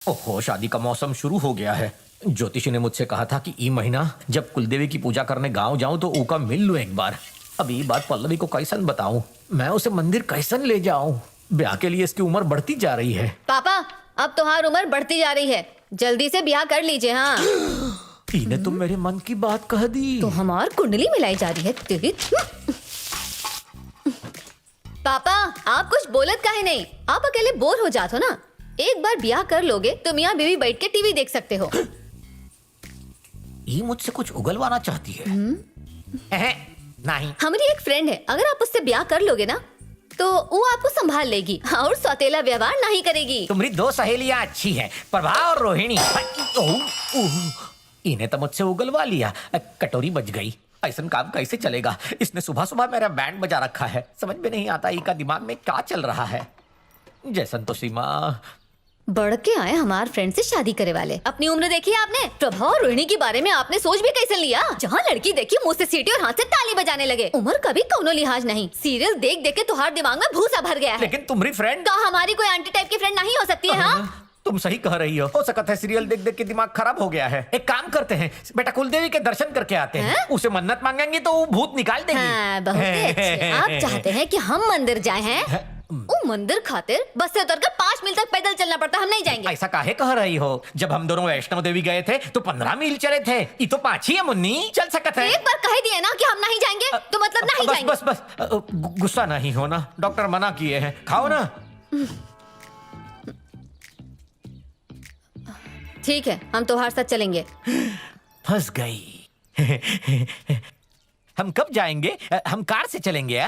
ओहो, शादी का मौसम शुरू हो गया है। ज्योतिषी ने मुझसे कहा था कि ई महीना जब कुलदेवी की पूजा करने गांव जाऊं तो ऊका मिल लूं एक बार। अब ये बात पल्लवी को कैसन बताऊं? मैं उसे मंदिर कैसन ले जाऊं? ब्याह के लिए इसकी उम्र बढ़ती जा रही है। पापा, अब तुम्हारी उम्र बढ़ती जा रही है, जल्दी से ब्याह कर लीजिए। हाँ, इने तुम मेरे मन की बात कह दी। तो हमार कुंडली मिलाई जा रही है तेरी। पापा, आप कुछ बोलत काहे नहीं? आप अकेले बोर हो जाते हो ना। एक बार ब्याह कर लोगे तो मियाँ बीवी बैठ के टीवी देख सकते हो। ये मुझसे कुछ उगलवाना चाहती है। नहीं। हमारी एक फ्रेंड है, अगर आप उससे ब्याह कर लोगे ना तो वो आपको संभाल लेगी और सौतेला व्यवहार नहीं करेगी। तुम्हारी दो सहेलियां अच्छी हैं, प्रभा और रोहिणी। इन्हें तो मुझसे उगलवा लिया। कटोरी बज गई। ऐसा काम कैसे चलेगा? इसने सुबह सुबह मेरा बैंड बजा रखा है। समझ में नहीं आता इनका दिमाग में क्या चल रहा है। जैसन तो सीमा बढ़ के आए हमारे फ्रेंड से शादी करे वाले। अपनी उम्र देखी आपने? प्रभा और रोहिणी के बारे में आपने सोच भी कैसे लिया? जहाँ लड़की देखी मुंह से सीटी और हाथ से ताली बजाने लगे। उम्र का भी कोनो लिहाज नहीं। सीरियल देख देख के तुम्हारे दिमाग में भूसा भर गया है। लेकिन तुम्हारी फ्रेंड तो हमारी कोई आंटी टाइप की फ्रेंड नहीं हो सकती है? हाँ, तुम सही कह रही हो सकता है सीरियल देख देख के दिमाग खराब हो गया है। एक काम करते हैं, बेटा कुलदेवी के दर्शन करके आते हैं। उसे मन्नत मांगेंगे तो वो भूत निकाल देगी। हाँ, बहुत ही अच्छे। आप चाहते हैं कि हम मंदिर जाए हैं? वो मंदिर खातिर बस से उतरकर 5 मील तक पैदल चलना पड़ता, हम नहीं जाएंगे। ऐसा काहे कह रही हो? जब हम दोनों वैष्णो देवी गए थे तो 15 मील चले थे। ये तो 5 ही है मुन्नी, चल सकत है। एक बार कह दिए ना कि हम नहीं जाएंगे तो मतलब नहीं बस जाएंगे। बस बस गुस्सा नहीं होना, डॉक्टर मना किए हैं। खाओ ना। ठीक है, हम तुम्हारे साथ चलेंगे। फंस गई। हम कब जाएंगे? हम कार से चलेंगे।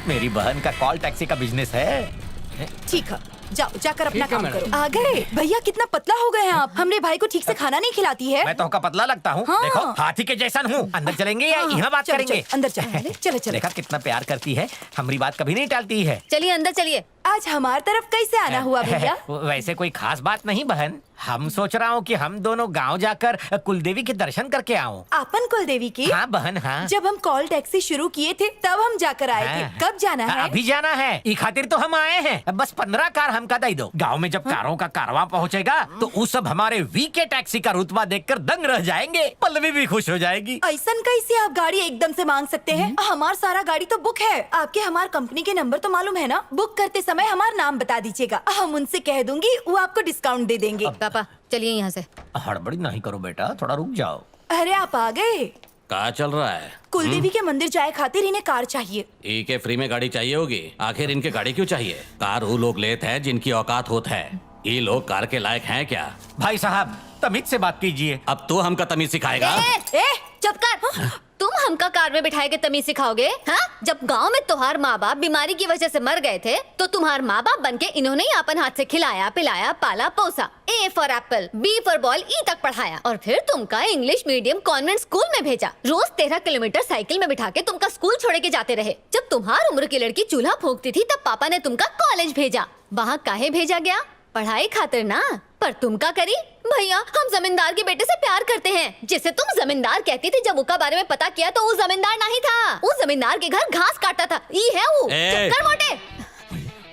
मेरी बहन का कॉल टैक्सी का बिजनेस है। ठीक है, जाओ जाकर अपना ठीक है काम मैडम। करो। आ गए भैया, कितना पतला हो गए हैं आप। हमरे भाई को ठीक से खाना नहीं खिलाती है। मैं तो का पतला लगता हूँ। हाँ। देखो हाथी के जैसन हूँ। अंदर चलेंगे या यहाँ बात चलो, करेंगे? चलो, अंदर चलो। चलो चलो। देखा कितना प्यार करती है, हमारी बात कभी नहीं टालती है। चलिए अंदर चलिए। आज हमार तरफ कैसे आना हुआ भैया? वैसे कोई खास बात नहीं बहन। हम सोच रहा हूँ कि हम दोनों गांव जाकर कुलदेवी के दर्शन करके आऊँ। आपन कुल देवी की? हाँ बहन, हाँ। जब हम कॉल टैक्सी शुरू किए थे तब हम जाकर आए थे। कब जाना है? अभी जाना है। ई खातिर तो हम आए हैं। बस 15 कार हमका दे दो। गांव में जब कारों का कारवां पहुँचेगा तो उस सब हमारे वीके टैक्सी का रुतबा देखकर दंग रह जाएंगे। पल्लवी भी खुश हो जाएगी। ऐसन कैसे आप गाड़ी एकदम से मांग सकते हैं? हमार सारा गाड़ी तो बुक है। आपके हमार कंपनी के नंबर तो मालूम है ना? बुक करते समय हमार नाम बता दीजिएगा, हम उनसे कह दूंगी, वो आपको डिस्काउंट दे देंगे। पापा चलिए यहाँ से। हड़बड़ी नहीं करो बेटा, थोड़ा रुक जाओ। अरे आप आ गए। कहाँ चल रहा है? कुलदेवी के मंदिर जाए खातिर इन्हें कार चाहिए। ई के फ्री में गाड़ी चाहिए होगी। आखिर इनके गाड़ी क्यों चाहिए? कार वो लोग लेते हैं जिनकी औकात होत है। ये लोग कार के लायक हैं क्या? भाई साहब तमीज से बात कीजिए। अब तो हमका तमीज सिखाएगा। ए, चुप कर। तुम हमका कार में बिठाए के तमीज सिखाओगे? हाँ? जब गांव में तुम्हार माँ बाप बीमारी की वजह से मर गए थे तो तुम्हार माँ बाप बन के इन्होंने ही अपन हाथ से खिलाया पिलाया पाला पोसा। A for apple, B for ball, E तक पढ़ाया और फिर तुमका इंग्लिश मीडियम कॉन्वेंट स्कूल में भेजा। रोज 13 किलोमीटर साइकिल में बिठा के तुमका स्कूल छोड़े के जाते रहे। जब तुम्हार उम्र की लड़की चूल्हा फूंकती थी तब पापा ने तुमका कॉलेज भेजा। वहाँ काहे भेजा गया? पढ़ाई खातिर ना। पर तुम का करी? भैया हम जमींदार के बेटे से प्यार करते हैं, जिसे तुम जमींदार कहती थी। जब उसका बारे में पता किया तो वो जमींदार नहीं था। वो जमींदार के घर घास काटता था। ये है वो। चक्कर मोटे।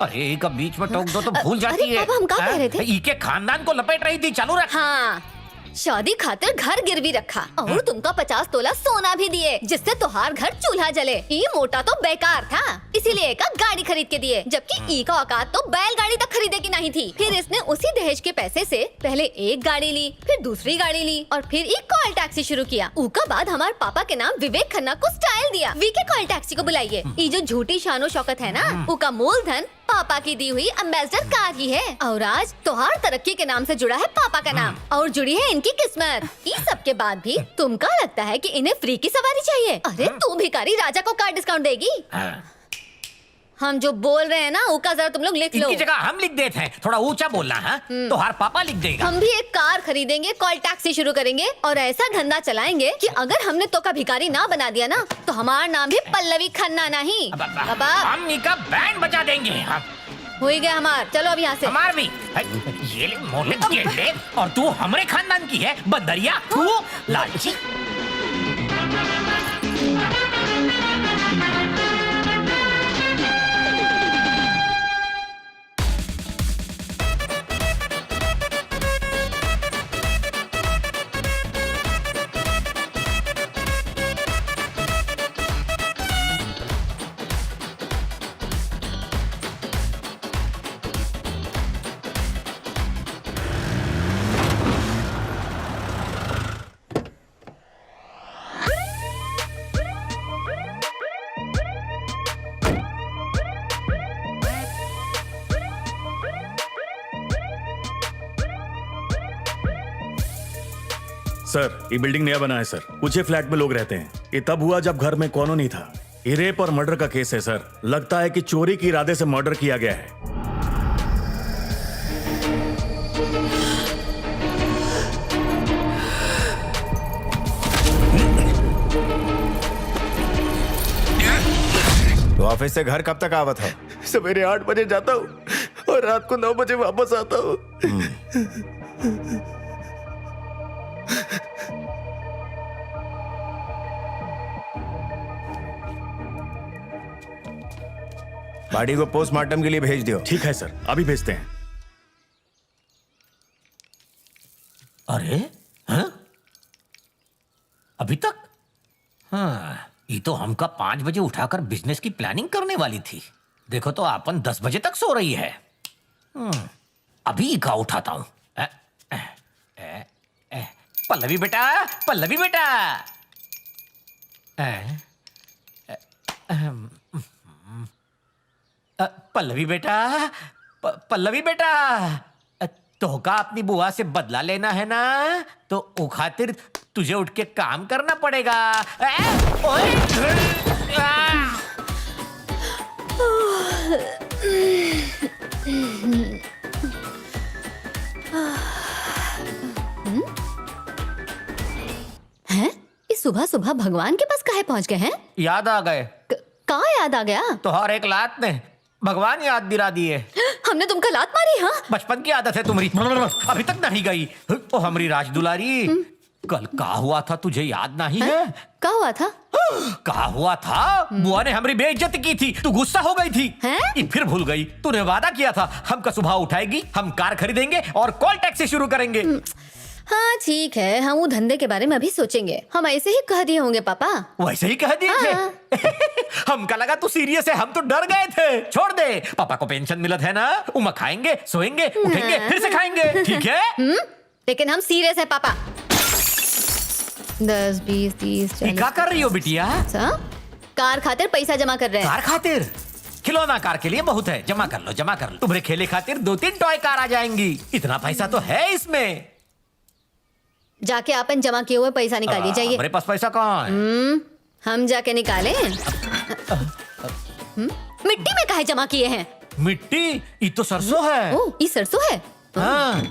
अरे एक बीच में टोक दो तो भूल जाती है। पापा हम क्या कह रहे थे? ई के खानदान को लपेट रही थी। चालू रख। हाँ, शादी खातिर घर गिरवी रखा और तुमका 50 तोला सोना भी दिए, जिससे तुहार घर चूल्हा जले। ये मोटा तो बेकार था, इसीलिए एक गाड़ी खरीद के दिए, जबकि ई का औकात तो बैलगाड़ी तक खरीदे की नहीं थी। फिर इसने उसी दहेज के पैसे से पहले एक गाड़ी ली, फिर दूसरी गाड़ी ली और फिर एक कॉल टैक्सी शुरू किया। उसका बाद हमारे पापा के नाम विवेक खन्ना को स्टाइल दिया। वीके कॉल टैक्सी को बुलाइए। ये जो झूठी शानो शौकत है ना, उसका मूलधन पापा की दी हुई एम्बेसडर कार ही है। और आज तोहार तरक्की के नाम से जुड़ा है पापा का नाम और जुड़ी है इनकी किस्मत। इस सब के बाद भी तुमका लगता है कि इन्हें फ्री की सवारी चाहिए? अरे तू भिखारी राजा को कार डिस्काउंट देगी? हम जो बोल रहे हैं ना उसका जरा तुम लोग लिख लो। इनकी जगह हम लिख देते हैं। थोड़ा ऊंचा बोलना है। तो हर पापा लिख देगा। हम भी एक कार खरीदेंगे, कॉल टैक्सी शुरू करेंगे और ऐसा धंधा चलाएंगे कि अगर हमने तो का भिखारी ना बना दिया ना तो हमारा नाम भी पल्लवी खन्ना नहीं। अब हम इनका बैंड बजा देंगे। हो ही गया हमार। चलो अब यहाँ से। हमार भी। ये ले मोटे गेंडे, और तू हमारे खानदान की है बंदरिया। तू लालची। सर ये बिल्डिंग नया बना है सर। ऊंचे फ्लैट में लोग रहते हैं। ये तब हुआ जब घर में कोनो नहीं था। ये रेप और मर्डर का केस है सर। लगता है कि चोरी के इरादे से मर्डर किया गया है। तो ऑफिस से घर कब तक आवत है? सवेरे 8 बजे जाता हूँ और रात को 9 बजे वापस आता हूँ। बॉडी को पोस्टमार्टम के लिए भेज दियो। ठीक है सर, अभी भेजते हैं। अरे हाँ? अभी तक? हाँ, ये तो हमका 5 बजे उठाकर बिजनेस की प्लानिंग करने वाली थी। देखो तो अपन 10 बजे तक सो रही है। अभी का उठाता हूं। पल्लवी बेटा, पल्लवी बेटा। पल्लवी बेटा, पल्लवी बेटा। तो का अपनी बुआ से बदला लेना है ना, तो वो खातिर तुझे उठ के काम करना पड़ेगा। हैं? इस सुबह सुबह भगवान के पास काहे पहुंच गए हैं? याद आ गए? कहाँ याद आ गया? तो हर एक लात ने भगवान याद दिला दिए। हमने तुमको लात मारी? हाँ, बचपन की आदत है तुम्हारी, अभी तक नहीं गई। ओ हमारी राज दुलारी, कल का हुआ था तुझे याद नहीं है? क्या हुआ था? का हुआ था? बुआ ने हमारी बेइज्जती की थी, तू गुस्सा हो गई थी। हैं? ये फिर भूल गई। तूने वादा किया था हमका सुबह उठाएगी, हम कार खरीदेंगे और कॉल टैक्सी शुरू करेंगे। हाँ ठीक है, हम वो धंधे के बारे में अभी सोचेंगे। हम ऐसे ही कह दिए होंगे पापा। वैसे ही कह दिए थे। हमका लगा तू सीरियस है, हम तो डर गए थे। छोड़ दे, पापा को पेंशन मिलत है ना, उमा खाएंगे, सोएंगे, उठेंगे, फिर से खाएंगे, ठीक है? लेकिन हम सीरियस है पापा। 10, 20, 30, 40। क्या कर रही हो बिटिया? कार खातिर पैसा जमा कर रहे हैं। कार खातिर? खिलौना कार के लिए बहुत है, जमा कर लो, जमा कर लो। तुम्हारे खेले खातिर 2-3 टॉय कार आ जाएंगी। इतना पैसा तो है इसमें। जाके आपन जमा किए हुए पैसा निकालिए, जाइए। हमारे पास पैसा कहाँ है? हम जाके निकाले। मिट्टी में काहे जमा किए हैं? मिट्टी? ये तो सरसों है। ओह, ये सरसों है? हाँ।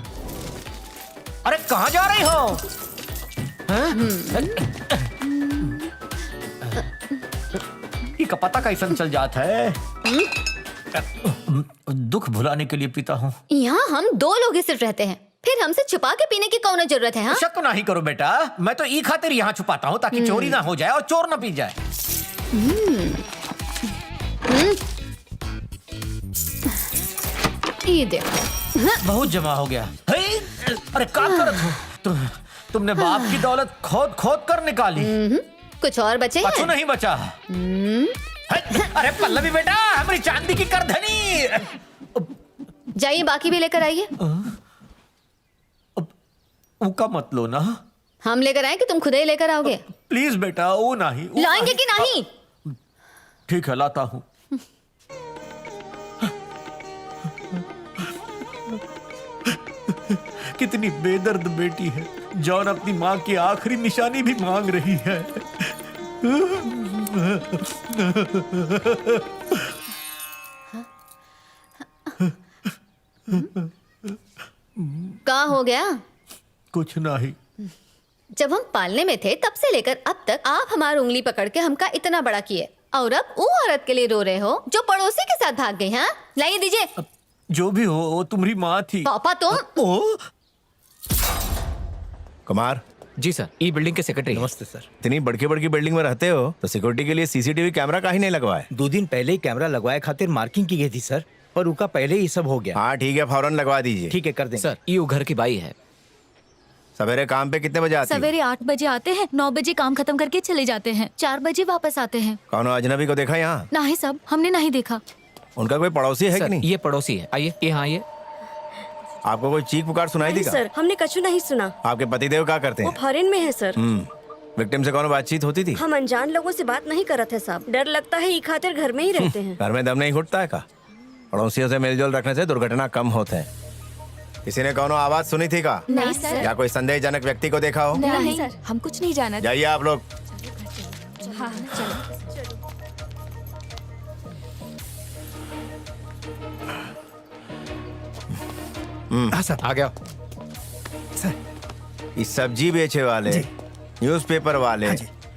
अरे कहाँ जा रही हो? ये का पता कैसन चल जाता है। दुख भुलाने के लिए पीता हूँ। यहाँ हम 2 लोग ही सिर्फ रहते हैं, फिर हमसे छुपा के पीने की कौन जरूरत है? हाँ? शक नहीं करो बेटा, मैं तो ई खातिर यहाँ छुपाता हूँ ताकि चोरी ना हो जाए और चोर ना पी जाए। ये देखो। बहुत जमा हो गया। अरे क्या करत हो? तुमने बाप की दौलत खोद खोद कर निकाली। कुछ और बचे कुछ हैं? नहीं बचा। अरे पल्लवी बेटा, हमारी चांदी की करधनी। जाइए, बाकी भी लेकर आइए। का मत लो ना। हम लेकर आए कि तुम खुद ही लेकर आओगे? प्लीज बेटा, वो नहीं। लाएंगे कि नहीं? ठीक है, लाता हूँ। कितनी बेदर्द बेटी है, जौन अपनी माँ की आखिरी निशानी भी मांग रही है। क्या हो गया? कुछ नहीं। जब हम पालने में थे तब से लेकर अब तक आप हमारी उंगली पकड़ के हमका इतना बड़ा किए, और अब वो औरत के लिए रो रहे हो जो पड़ोसी के साथ भाग गई। हाँ, लाइए दीजिए। जो भी हो, वो तुम्हारी माँ थी। पापा तुम। ओ कुमार जी सर, ई बिल्डिंग के सेक्रेटरी। नमस्ते सर। इतनी बड़की बड़की बिल्डिंग में रहते हो तो सिक्योरिटी के लिए सीसीटीवी कैमरा का ही नहीं लगवाए? 2 दिन पहले ही कैमरा लगवाए खातिर मार्किंग की गई थी सर, और उनका पहले ही सब हो गया। हाँ ठीक है, फौरन लगवा दीजिए। ठीक है, कर देंगे सर, ई घर की बाई है। सवेरे काम पे कितने बजे आती हो? सवेरे 8 बजे आते हैं, 9 बजे काम खत्म करके चले जाते हैं, 4 बजे वापस आते हैं। कौन अजनबी को देखा यहाँ? नहीं साहब, हमने नहीं देखा। उनका कोई पड़ोसी है कि सर, नहीं? ये पड़ोसी है। आइए, ये हाँ, ये आपको कोई चीख पुकार सुनाई दी? सर, हमने कछु नहीं सुना। आपके पतिदेव क्या करते वो हैं? फॉरेन में है सर। विक्टिम से कौन बातचीत होती थी? हम अनजान लोगों से बात नहीं करते साहब, डर लगता है, ई खातिर घर में ही रहते हैं। घर में दम नहीं घुटता है का? पड़ोसियों से मेलजोल रखने से दुर्घटना कम होते हैं। किसी ने कौनो आवाज सुनी थी का? नहीं सर। या कोई संदेहजनक व्यक्ति को देखा हो? नहीं सर, हम कुछ नहीं जाना। जाइए आप लोग। आ गया। इस सब्जी बेचे वाले, न्यूज़पेपर वाले,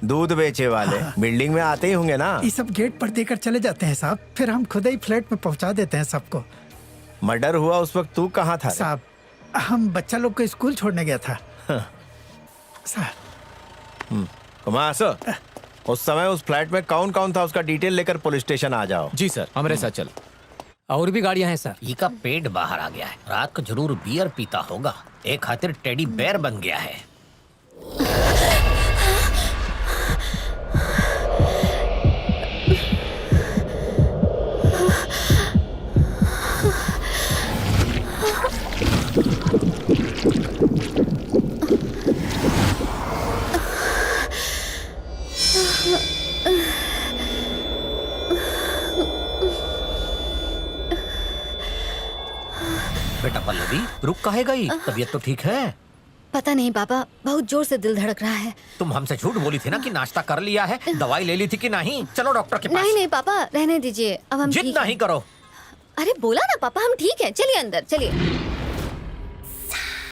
दूध बेचे वाले बिल्डिंग में आते ही होंगे ना? ये सब गेट पर देकर चले जाते हैं साहब, फिर हम खुद ही फ्लैट में पहुंचा देते हैं सबको। मर्डर हुआ उस वक्त तू कहाँ था रे? साहब हम बच्चा लोग को स्कूल छोड़ने गया था। कुमार सर, उस समय उस फ्लैट में कौन कौन था उसका डिटेल लेकर पुलिस स्टेशन आ जाओ। जी सर, हमारे साथ चल। और भी गाड़ियां हैं सर। ई का पेट बाहर आ गया है, रात को जरूर बियर पीता होगा, एक खातिर टेडी बेयर बन गया है। बेटा पल्लवी, रुक काहे गई? तबीयत तो ठीक है? पता नहीं पापा, बहुत जोर से दिल धड़क रहा है। तुम हमसे झूठ बोली थी ना कि नाश्ता कर लिया है, दवाई ले ली थी कि नहीं? चलो डॉक्टर के पास। नहीं नहीं पापा, रहने दीजिए, अब हम ठीक जितना हैं। ही करो। अरे बोला ना पापा, हम ठीक हैं, चलिए अंदर चलिए।